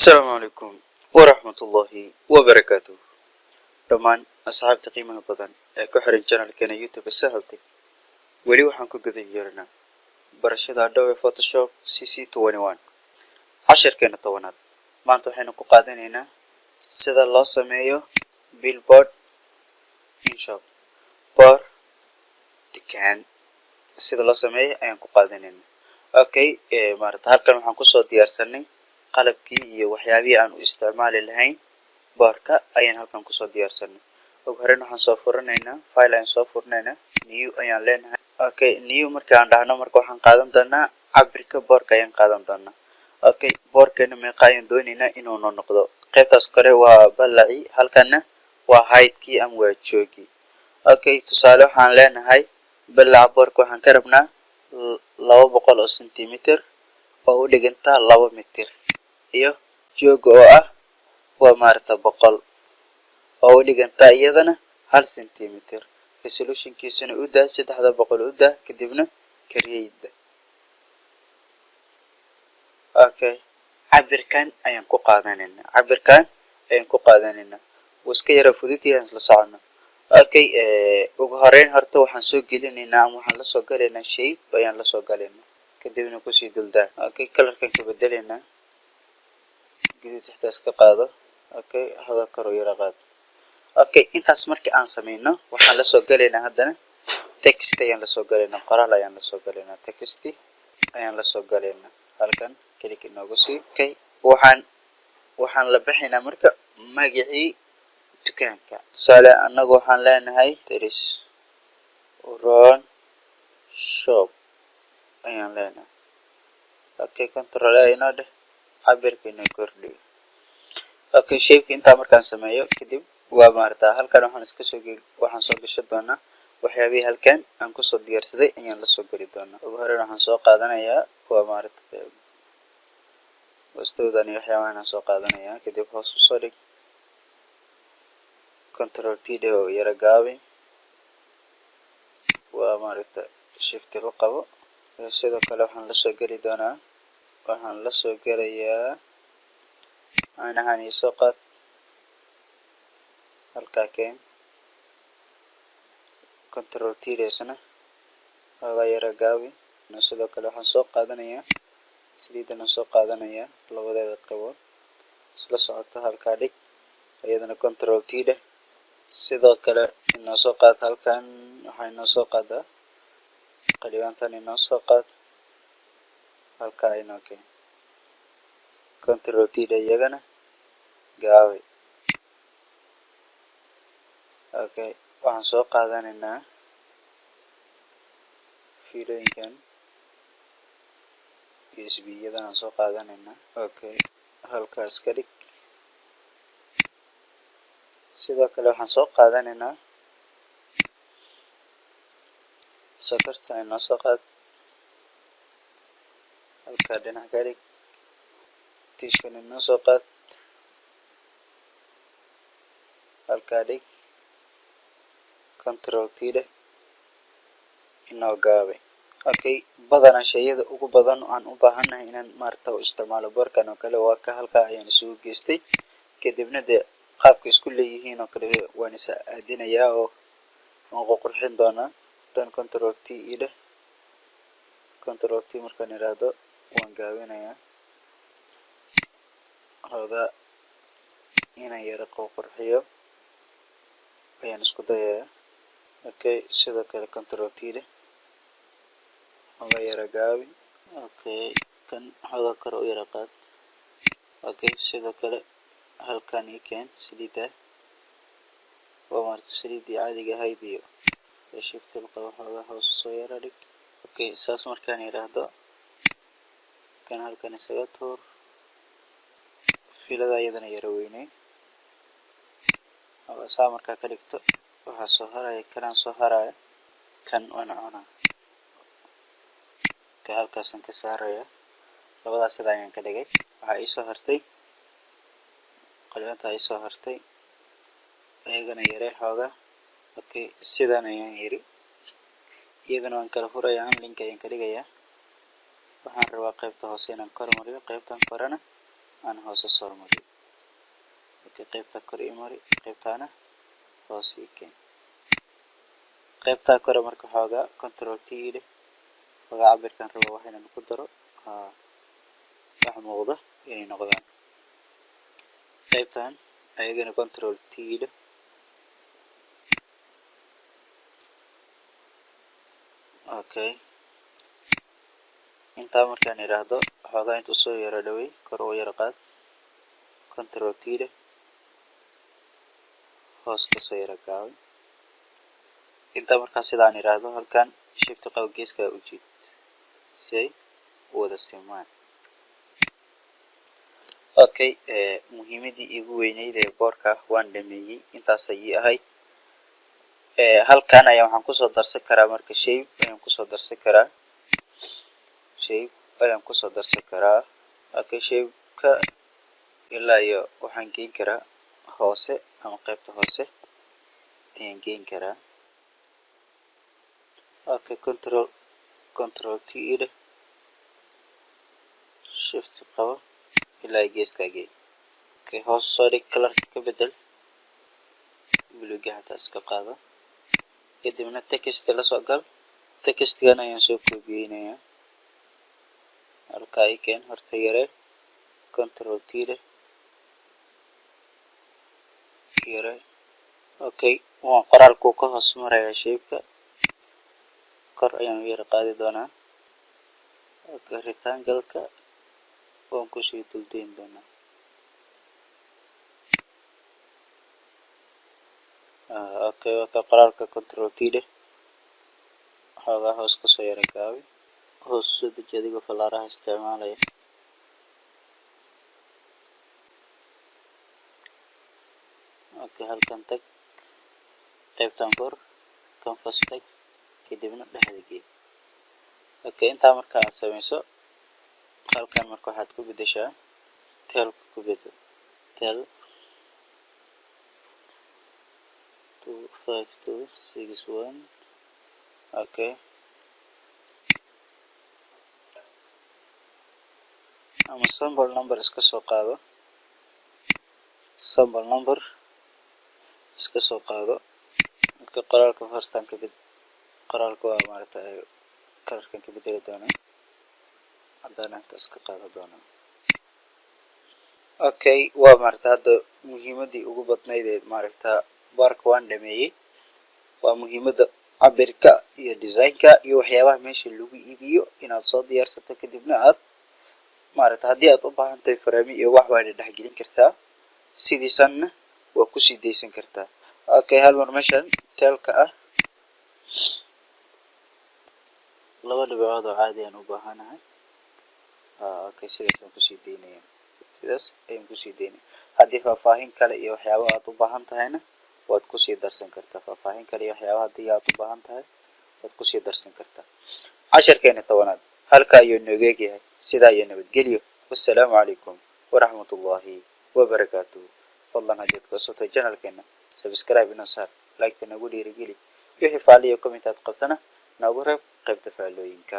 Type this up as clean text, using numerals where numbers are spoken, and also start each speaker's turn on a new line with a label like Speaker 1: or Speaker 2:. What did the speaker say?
Speaker 1: السلام عليكم ورحمة الله وبركاته. دمان أصحاب قيمة بدن ku xiran channelkeena YouTube sahaltay weli waxaan ku guda jirnaa barashada Adobe Photoshop CC21 casharkeena 10aad maanta waxaynu ku qaadanaynaa sida loo sameeyo billboard in shop for dukaan sida loo sameeyo ayaan ku qaadanaynaa okay maarta halkan waxaan ku soo diyaarsanay qalabkii iyo waxyaabihii aan u isticmaali lahayn boorka ayaan halkan ku soo diyaarsanay ugu horreyn waxaan soo furanaynaa file ayaan soo furanaynaa new ayaan leenahay okay new markaan dhahno marka waxaan qaadan doonaa cabirka boorka ayaan qaadan doonaa okay boorkeena meeqa ayaan doonaynaa inuu noo noqdo qaybtaas kore waa balaci halkana waa height-kii ama waa joogii okay tusaale waxaan leenahay balaca boorka waxaan ka rabnaa 200 oo sentimitir oo u dhiganta 2 mitir iyo jooga oo ah waa maarta 100 oo u dhiganta iyadana 1 sentimitir resolution-kiisuna u daa 300 u daa kadibna create okay cabirkan ayaan ku qaadanaynaa iska yara fududiyaan la socono okay ugu horeyn horta waxaan soo gelinaynaa ama waxaan la soo galaynaa shape ayaan la soo galaynaa kadibna ku sii duldaa okay colorkan ka bedelaynaa gidid ixtaas ka qaado okay hada karo yara qaad okay intaas markii aan sameeyno waxaan la soo galaynaa haddana text ayaan la soo galaynaa qoraal ayaan la soo galaynaa text ayaan la soo galaynaa halkan click inoogu sii okay waxaan la bixinaa marka magacii dukaanka tusaale anagu waxaan leenahay Teris Uron Shop ayaan leenahay okay control ayaan dheh cabirkiina kordhiyo okay shape inta markaan sameeyo kadib waa maarta halkan waxaan soo gasho doonaa waxyaabihii halkan aan ku soo diyaarsaday ayaan la soo gali doonaa ugu horreyn waxaan soo qaadanayaa waa maarta wastoodan iyo waxyaabahan aan soo qaadanayaa kadib hoos u soo dhig control T oo yara gaabi waa maarta shift la qabo sidoo kale waxaan la soo gali doonaa waxaan la soo galayaa anahan soo qaad halka keen control T isna waa yara gaabi sidoo kale waxaan soo qaadanayaa saliidana soo qaadanayaa labadeeda qaybood isla socota halka dhig iyadana control T sidoo kale inoo soo qaad halkan waxay noo soo qaadaa qaliyaantan inoo soo qaad halka inoo keen control T iyagana gaabi okay waxaan soo qaadanaynaa fiilooyinkan USB-yadan soo qaadanaynaa okay halkaas ka dhig sidoo kale waxaan soo qaadanaynaa sokorta inoo soo qaad halka dhinac ka dhig tishkan inoo soo qaad halka dhig control T inoo gaabi okay badana shayada ugu badan aan u baahanahay inaan maarta u isticmaalo boorkan oo kale waa ka halka ayaan isugu geystay kadibna qaabka isku leeyihiin oo kale waan is aadinayaa oo aan qurxin doonaa tan control T markaan iraado waan gaabinayaa hada inaan yara qurxiyo ayaan isku dayayaa okay sidoo kale control T waa yara gaabi okay kan hada karo yara qaad okay sidoo kale halkan keen saliida waa maarta saliidii caadiga ahayd iyo shift la qabo xoogaa hoos soo yara dhig okay saas markaan iraahdo kan halkan isaga tuur fiilada iyadana yara weynay saa markaa ka dhigto waxaa soo haraya kanaan soo haraya kan waan cunaa ka halkaasaan ka saaraya labadaas sida ayaan ka dhigay waxaa ii soo hartay qaliyaanta ii soo hartay iyagana yare xoogaa okay sidan ayaan yiri iyagana waan kala furayaa link ayaan ka dhigayaa waxaan rabaa qaybta hoose inaan kor mariyo qaybtan korana aan hoose soo mariyo. Okay, qaybta kor ii mari, qaybtaana hoos ii keen. qaybtaa kore marka xoogaa control T leh xoogaa cabirkan rabo wax inaan ku daro wax muuqda inay noqdaan. qaybtan ayagana control T leh okay. intaa markaan iraahdo xoogaa intuu soo yara dhawey kor u yara qaad control T leh hoos ka soo yara gaabay. intaa markaa sidaan iraahdo halkan shift qaw geeska u jiid si ay u wada simaan. okay, muhiimadii igu weynayd ee boorka waan dhameeyey. intaas ayay ahayd. halkan ayaa waxaan kusoo darsan karaa marka shape ayaan kusoo darsan karaa okay, shape-ka ilaa iyo waxaan geyn karaa hoose ama qaybta hoose ayaan geyn karaa. okay, control T leh shift qabo ilaa geeska geey. okay, hoos soo dhig colorka ka bedel buluuga hataa iska qaado kadibna text la soo gal. textgan ayaan soo koobiyeynayaa halkaa ii keen horta yaree control T leh yaree. okay, waan qoraalku ka hoos marayaa shape-ka kor ayaan u yara qaadi doonaa. okay, rectangle-ka waan kusii duldeyn doonaa. okay, waka qoraalka control T leh xoogaa hoos ka soo yara gaabay hoos soo deji adigoo falaaraha isticmaalaya. okay, halkan tag qaybtan kor canvas tag kadibna dhexda gee. okay, intaa marka aad sameyso halkan marka waxaad ku bedeshaa tailka ku bedel tail 25261. okay, ama symbol number iska soo qaado marka qoraalka hoostan ka bedel qoraalka waa maaragtay kalarkan ka bedeli doonaa haddana inta iska qaado doonaa. okay, waa maaragtay hadda muhiimadii ugu badnayd ee maaragtaa boorka waan dhameeyey. waa muhiimada cabirka iyo design-ka iyo waxyaabaha meesha lagu iibiyo inaad soo diyaarsato kadibna aad maaragtay haddii aad u baahan tahay faraami iyo wax baad dhex gelin kartaa sidiisanna waa kusii deysan kartaa. okay, hal mar meeshan tailka ah 2 dhibcood oo caadi aan u baahanahay. okay, sidaas ayaan kusii deynaya. haddii faahfaahin kale iyo waxyaaba aad u baahan tahayna waad kusii darsan kartaa. casharkeena 10aad halka ayuu nooga egyahay. sidaa iyo nabadgelyo. wassalaamu calaykum waraxmatullaahi wabarakaatuh. fadlan haddaad ku cusubtahay channelkeena subscribe inoo saar, like-ta nagu dhiirigeli, wixii faaliyo comment aad qabtana nagu reeb qaybta faallooyinka.